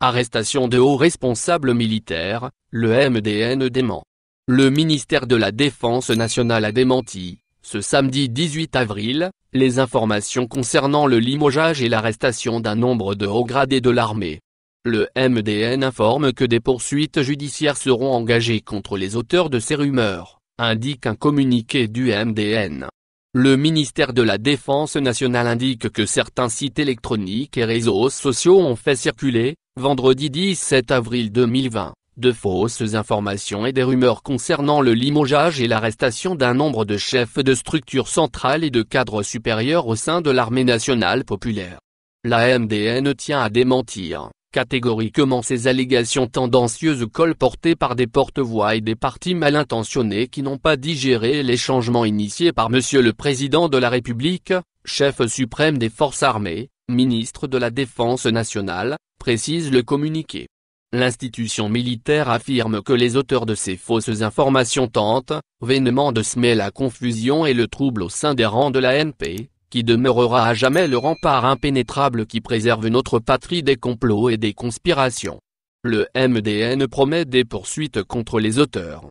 Arrestation de hauts responsables militaires, le MDN dément. Le ministère de la Défense nationale a démenti, ce samedi 18 avril, les informations concernant le limogeage et l'arrestation d'un nombre de hauts gradés de l'armée. Le MDN informe que des poursuites judiciaires seront engagées contre les auteurs de ces rumeurs, indique un communiqué du MDN. Le ministère de la Défense nationale indique que certains sites électroniques et réseaux sociaux ont fait circuler, vendredi 17 avril 2020, de fausses informations et des rumeurs concernant le limogeage et l'arrestation d'un nombre de chefs de structures centrales et de cadres supérieurs au sein de l'armée nationale populaire. La MDN tient à démentir catégoriquement ces allégations tendancieuses colportées par des porte-voix et des partis mal intentionnés qui n'ont pas digéré les changements initiés par Monsieur le Président de la République, chef suprême des forces armées, ministre de la Défense nationale, précise le communiqué. L'institution militaire affirme que les auteurs de ces fausses informations tentent, vainement de semer la confusion et le trouble au sein des rangs de l'ANP, qui demeurera à jamais le rempart impénétrable qui préserve notre patrie des complots et des conspirations. Le MDN promet des poursuites contre les auteurs.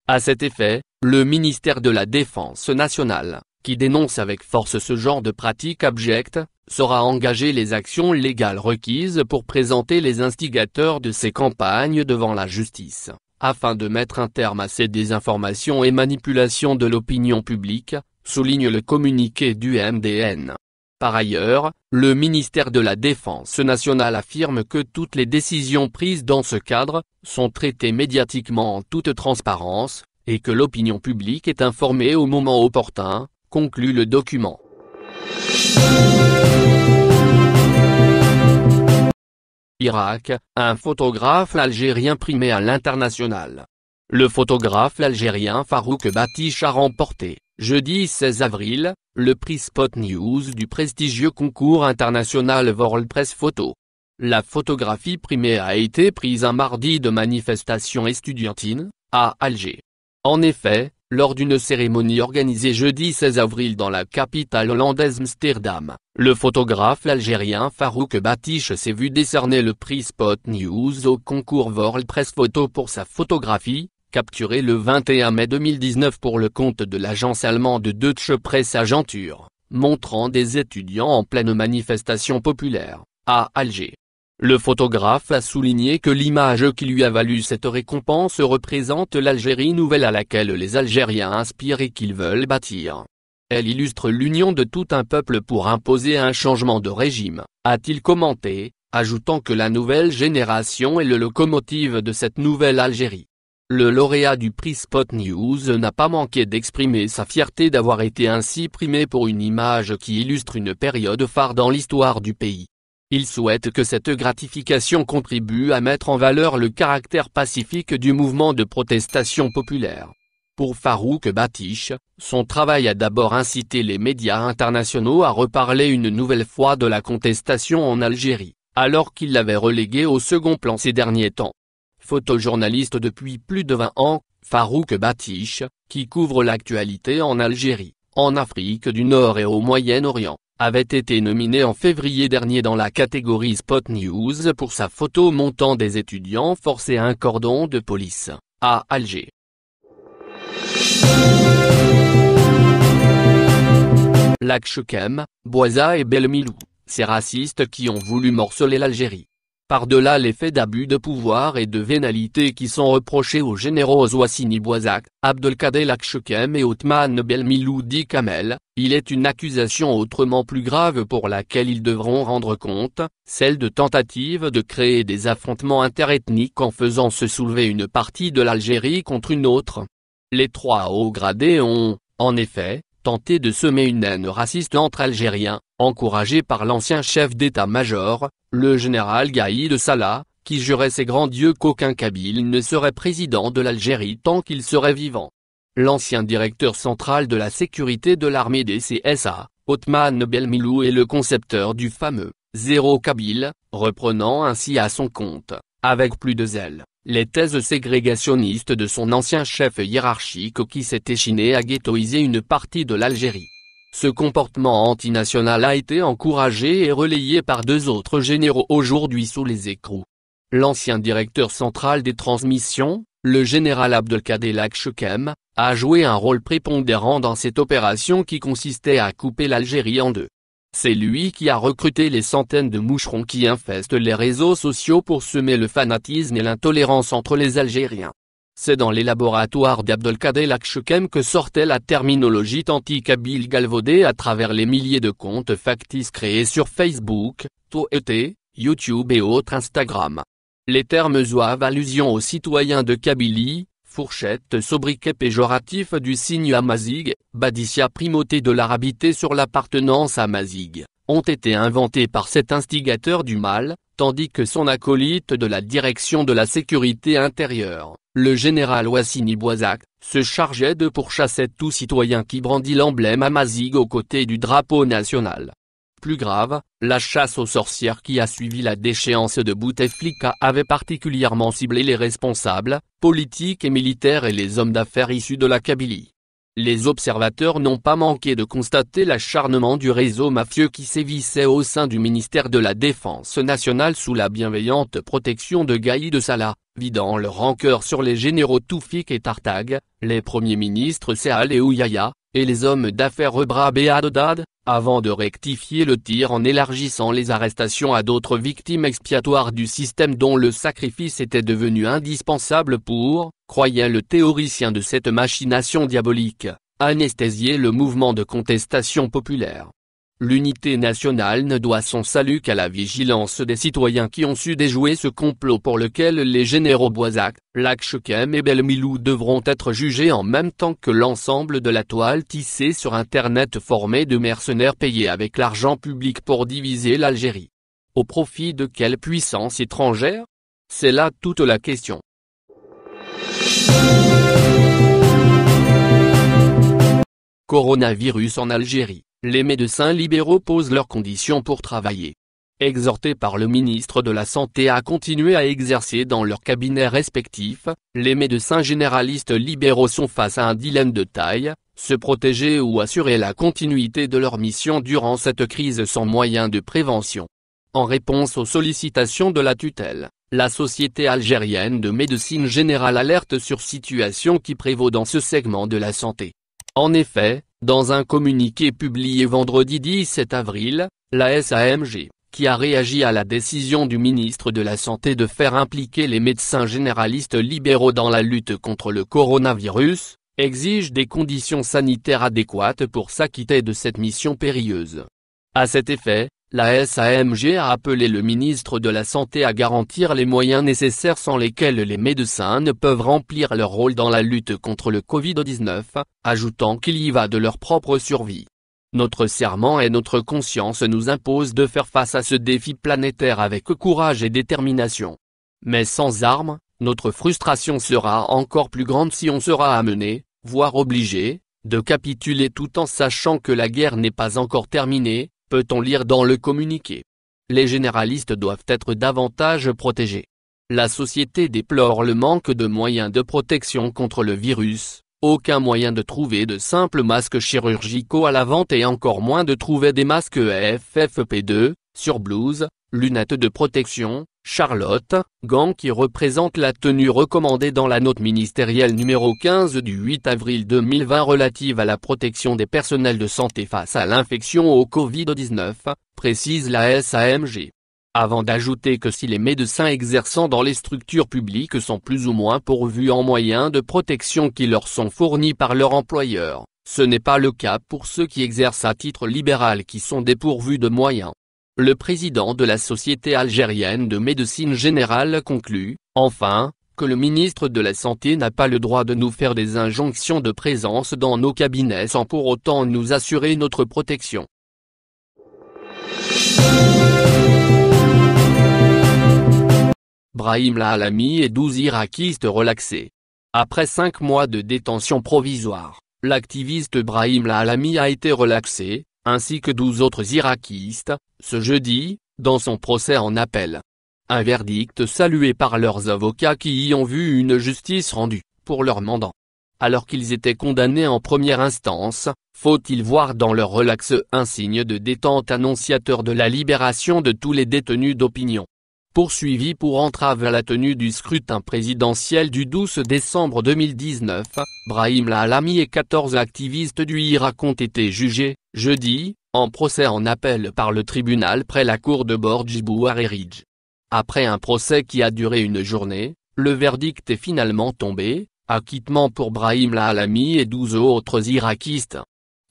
À cet effet, le ministère de la Défense nationale, qui dénonce avec force ce genre de pratiques abjectes, saura engager les actions légales requises pour présenter les instigateurs de ces campagnes devant la justice, afin de mettre un terme à ces désinformations et manipulations de l'opinion publique, souligne le communiqué du MDN. Par ailleurs, le ministère de la Défense nationale affirme que toutes les décisions prises dans ce cadre sont traitées médiatiquement en toute transparence, et que l'opinion publique est informée au moment opportun, conclut le document. Irak, un photographe algérien primé à l'international. Le photographe algérien Farouk Batiche a remporté, jeudi 16 avril, le prix Spot News du prestigieux concours international World Press Photo. La photographie primée a été prise un mardi de manifestation estudiantine, à Alger. En effet, lors d'une cérémonie organisée jeudi 16 avril dans la capitale hollandaise Amsterdam, le photographe algérien Farouk Batiche s'est vu décerner le prix Spot News au concours World Press Photo pour sa photographie, capturée le 21 mai 2019 pour le compte de l'agence allemande Deutsche Presse-Agentur, montrant des étudiants en pleine manifestation populaire, à Alger. Le photographe a souligné que l'image qui lui a valu cette récompense représente l'Algérie nouvelle à laquelle les Algériens aspirent et qu'ils veulent bâtir. Elle illustre l'union de tout un peuple pour imposer un changement de régime, a-t-il commenté, ajoutant que la nouvelle génération est le locomotive de cette nouvelle Algérie. Le lauréat du prix Spot News n'a pas manqué d'exprimer sa fierté d'avoir été ainsi primé pour une image qui illustre une période phare dans l'histoire du pays. Il souhaite que cette gratification contribue à mettre en valeur le caractère pacifique du mouvement de protestation populaire. Pour Farouk Batiche, son travail a d'abord incité les médias internationaux à reparler une nouvelle fois de la contestation en Algérie, alors qu'il l'avait reléguée au second plan ces derniers temps. Photojournaliste depuis plus de 20 ans, Farouk Batiche, qui couvre l'actualité en Algérie, en Afrique du Nord et au Moyen-Orient, avait été nominé en février dernier dans la catégorie Spot News pour sa photo montant des étudiants forcés à un cordon de police, à Alger. Lac-Chekhem, Bouaza et Belmilou, ces racistes qui ont voulu morceler l'Algérie. Par-delà les faits d'abus de pouvoir et de vénalité qui sont reprochés aux généraux Ouassini Bouazak, Abdelkader Lac-Chekhem et Othman Belmilou dit Kamel, il est une accusation autrement plus grave pour laquelle ils devront rendre compte, celle de tentative de créer des affrontements interethniques en faisant se soulever une partie de l'Algérie contre une autre. Les trois hauts gradés ont, en effet, tenté de semer une haine raciste entre Algériens, encouragé par l'ancien chef d'état-major, le général Gaïd Salah, qui jurait ses grands dieux qu'aucun Kabyle ne serait président de l'Algérie tant qu'il serait vivant. L'ancien directeur central de la sécurité de l'armée des CSA, Othman Belmilou est le concepteur du fameux « zéro Kabyle », reprenant ainsi à son compte, avec plus de zèle, les thèses ségrégationnistes de son ancien chef hiérarchique qui s'est échiné à ghettoiser une partie de l'Algérie. Ce comportement antinational a été encouragé et relayé par deux autres généraux aujourd'hui sous les écrous. L'ancien directeur central des transmissions, le général Abdelkader Lachkem, a joué un rôle prépondérant dans cette opération qui consistait à couper l'Algérie en deux. C'est lui qui a recruté les centaines de moucherons qui infestent les réseaux sociaux pour semer le fanatisme et l'intolérance entre les Algériens. C'est dans les laboratoires d'Abdelkader Lachkem que sortait la terminologie anti-kabyle galvaudée à travers les milliers de comptes factices créés sur Facebook, Twitter, YouTube et autres Instagram. Les termes doivent allusion aux citoyens de Kabylie, fourchette sobriquet péjoratif du signe amazigh, Badissia primauté de l'arabité sur l'appartenance amazigh, ont été inventés par cet instigateur du mal, tandis que son acolyte de la direction de la sécurité intérieure, le général Wassini Bouazak, se chargeait de pourchasser tout citoyen qui brandit l'emblème amazigh aux côtés du drapeau national. Plus grave, la chasse aux sorcières qui a suivi la déchéance de Bouteflika avait particulièrement ciblé les responsables, politiques et militaires et les hommes d'affaires issus de la Kabylie. Les observateurs n'ont pas manqué de constater l'acharnement du réseau mafieux qui sévissait au sein du ministère de la Défense nationale sous la bienveillante protection de Gaïd Salah, vidant leur rancœur sur les généraux Toufik et Tartag, les premiers ministres Sehal et Ouyaya, et les hommes d'affaires Rebra Béadodad, avant de rectifier le tir en élargissant les arrestations à d'autres victimes expiatoires du système dont le sacrifice était devenu indispensable pour, croyait le théoricien de cette machination diabolique, anesthésier le mouvement de contestation populaire. L'unité nationale ne doit son salut qu'à la vigilance des citoyens qui ont su déjouer ce complot pour lequel les généraux Bouazak, Lachkem et Belmilou devront être jugés en même temps que l'ensemble de la toile tissée sur Internet formée de mercenaires payés avec l'argent public pour diviser l'Algérie. Au profit de quelle puissance étrangère? C'est là toute la question. Coronavirus en Algérie. Les médecins libéraux posent leurs conditions pour travailler. Exhortés par le ministre de la Santé à continuer à exercer dans leurs cabinets respectifs, les médecins généralistes libéraux sont face à un dilemme de taille, se protéger ou assurer la continuité de leur mission durant cette crise sans moyens de prévention. En réponse aux sollicitations de la tutelle, la Société algérienne de médecine générale alerte sur situation qui prévaut dans ce segment de la santé. En effet, dans un communiqué publié vendredi 17 avril, la SAMG, qui a réagi à la décision du ministre de la Santé de faire impliquer les médecins généralistes libéraux dans la lutte contre le coronavirus, exige des conditions sanitaires adéquates pour s'acquitter de cette mission périlleuse. À cet effet, la SAMG a appelé le ministre de la Santé à garantir les moyens nécessaires sans lesquels les médecins ne peuvent remplir leur rôle dans la lutte contre le Covid-19, ajoutant qu'il y va de leur propre survie. Notre serment et notre conscience nous imposent de faire face à ce défi planétaire avec courage et détermination. Mais sans armes, notre frustration sera encore plus grande si on sera amené, voire obligé, de capituler tout en sachant que la guerre n'est pas encore terminée, peut-on lire dans le communiqué. Les généralistes doivent être davantage protégés. La société déplore le manque de moyens de protection contre le virus, aucun moyen de trouver de simples masques chirurgicaux à la vente et encore moins de trouver des masques FFP2, surblouses, lunettes de protection, Charlotte, gants qui représentent la tenue recommandée dans la note ministérielle numéro 15 du 8 avril 2020 relative à la protection des personnels de santé face à l'infection au Covid-19, précise la SAMG. Avant d'ajouter que si les médecins exerçant dans les structures publiques sont plus ou moins pourvus en moyens de protection qui leur sont fournis par leur employeur, ce n'est pas le cas pour ceux qui exercent à titre libéral qui sont dépourvus de moyens. Le président de la Société algérienne de médecine générale conclut, enfin, que le ministre de la Santé n'a pas le droit de nous faire des injonctions de présence dans nos cabinets sans pour autant nous assurer notre protection. Brahim Lalami et 12 irakistes relaxés. Après 5 mois de détention provisoire, l'activiste Brahim Lalami a été relaxé, ainsi que 12 autres irakistes, ce jeudi, dans son procès en appel. Un verdict salué par leurs avocats qui y ont vu une justice rendue, pour leur mandant. Alors qu'ils étaient condamnés en première instance, faut-il voir dans leur relax un signe de détente annonciateur de la libération de tous les détenus d'opinion. poursuivi pour entrave à la tenue du scrutin présidentiel du 12 décembre 2019, Brahim Lalami et 14 activistes du Irak ont été jugés, jeudi, en procès en appel par le tribunal près la cour de Bordjibou Hariri. Après un procès qui a duré une journée, le verdict est finalement tombé, acquittement pour Brahim Lalami et 12 autres irakistes.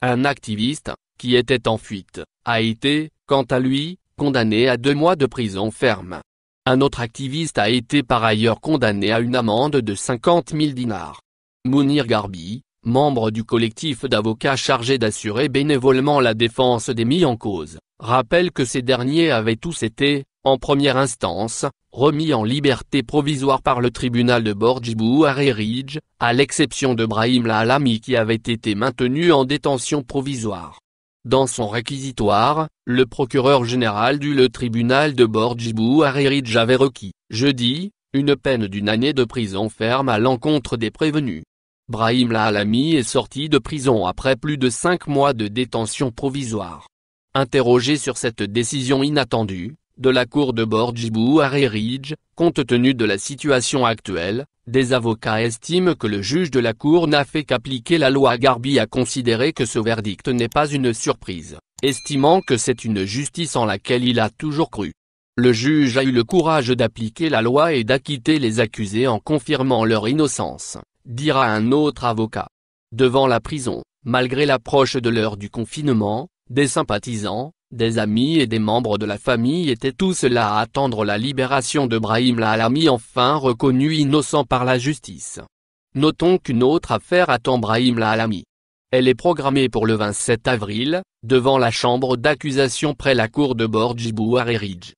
Un activiste, qui était en fuite, a été, quant à lui, condamné à 2 mois de prison ferme. Un autre activiste a été par ailleurs condamné à une amende de 50 000 dinars. Mounir Garbi, membre du collectif d'avocats chargé d'assurer bénévolement la défense des mis en cause, rappelle que ces derniers avaient tous été, en première instance, remis en liberté provisoire par le tribunal de Bordjibou Hariri, à l'exception de Brahim Lalami qui avait été maintenu en détention provisoire. Dans son réquisitoire, le procureur général du tribunal de Bordjibou Hariri avait requis, jeudi, une peine d'1 année de prison ferme à l'encontre des prévenus. Brahim Lalami est sorti de prison après plus de 5 mois de détention provisoire. Interrogé sur cette décision inattendue de la cour de Bordjibou Hariri, compte tenu de la situation actuelle, des avocats estiment que le juge de la cour n'a fait qu'appliquer la loi. Garbi a considéré que ce verdict n'est pas une surprise, estimant que c'est une justice en laquelle il a toujours cru. Le juge a eu le courage d'appliquer la loi et d'acquitter les accusés en confirmant leur innocence, dira un autre avocat. Devant la prison, malgré l'approche de l'heure du confinement, des sympathisants, des amis et des membres de la famille étaient tous là à attendre la libération de Brahim Lalami enfin reconnu innocent par la justice. Notons qu'une autre affaire attend Brahim Lalami. Elle est programmée pour le 27 avril, devant la chambre d'accusation près la cour de Bordjibou Hariri.